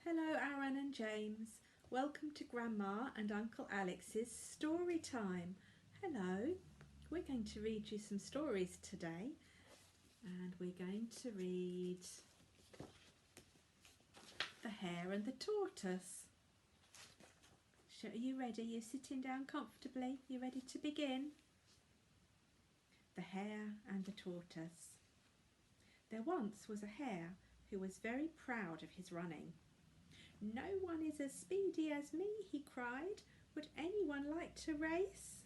Hello Aaron and James. Welcome to Grandma and Uncle Alex's story time. Hello. We're going to read you some stories today, and we're going to read The Hare and the Tortoise. Are you ready? You're sitting down comfortably? You ready to begin? The Hare and the Tortoise. There once was a hare who was very proud of his running. "No one is as speedy as me," he cried. "Would anyone like to race?"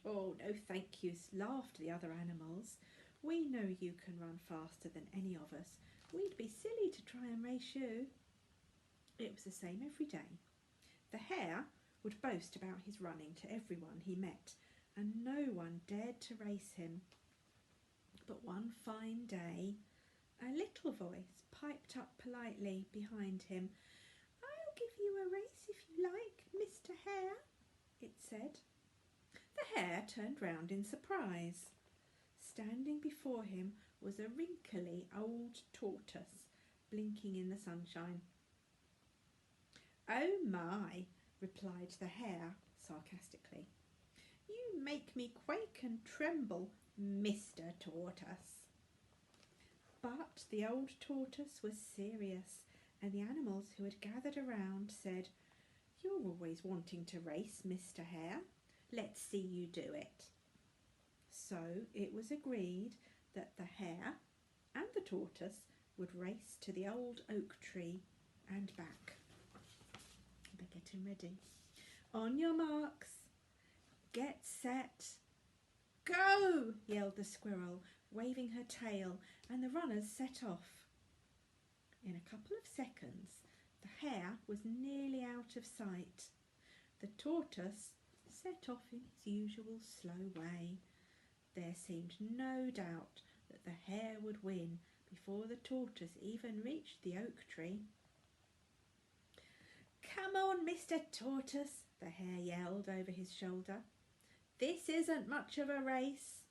"Oh, no thank you," laughed the other animals. "We know you can run faster than any of us. We'd be silly to try and race you." It was the same every day. The hare would boast about his running to everyone he met, and no one dared to race him. But one fine day, a little voice piped up politely behind him. "I'll give you a race if you like, Mr. Hare," it said. The hare turned round in surprise. Standing before him was a wrinkly old tortoise, blinking in the sunshine. "Oh my," replied the hare sarcastically. "You make me quake and tremble, Mr. Tortoise." But the old tortoise was serious, and the animals who had gathered around said, "You're always wanting to race, Mr. Hare. Let's see you do it." So it was agreed that the hare and the tortoise would race to the old oak tree and back. They're getting ready. "On your marks, get set, go!" yelled the squirrel, waving her tail, and the runners set off. In a couple of seconds, the hare was nearly out of sight. The tortoise set off in his usual slow way. There seemed no doubt that the hare would win before the tortoise even reached the oak tree. "Come on, Mr. Tortoise," the hare yelled over his shoulder. "This isn't much of a race."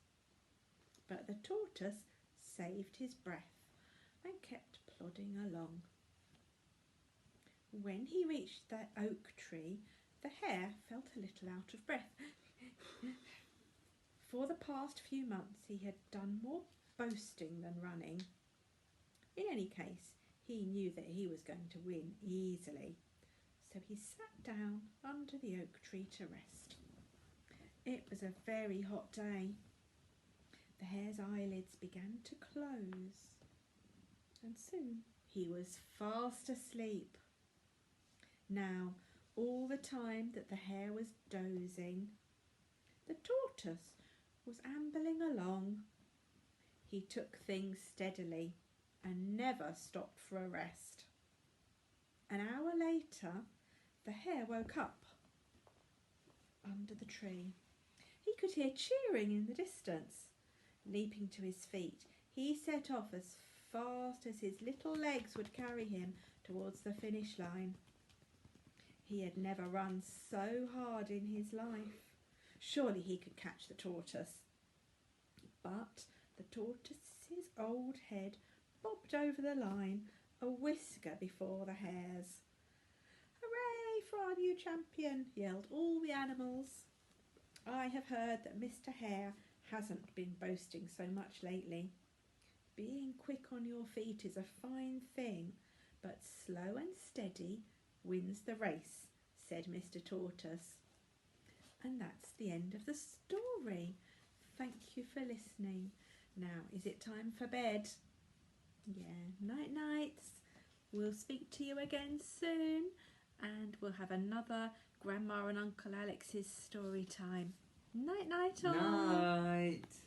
But the tortoise saved his breath and kept plodding along. When he reached the oak tree, the hare felt a little out of breath. For the past few months he had done more boasting than running. In any case, he knew that he was going to win easily, so he sat down under the oak tree to rest. It was a very hot day. The hare's eyelids began to close, and soon he was fast asleep. Now, all the time that the hare was dozing, the tortoise was ambling along. He took things steadily and never stopped for a rest. An hour later, the hare woke up under the tree. He could hear cheering in the distance. Leaping to his feet, he set off as fast as his little legs would carry him towards the finish line. He had never run so hard in his life. Surely he could catch the tortoise. But the tortoise's old head bobbed over the line, a whisker before the hare's. "Hooray for our new champion!" yelled all the animals. "I have heard that Mr. Hare hasn't been boasting so much lately. Being quick on your feet is a fine thing, but slow and steady wins the race," said Mr. Tortoise. And that's the end of the story. Thank you for listening. Now, is it time for bed? Yeah, night nights. We'll speak to you again soon, and we'll have another Grandma and Uncle Alex's story time. Night night all. Night.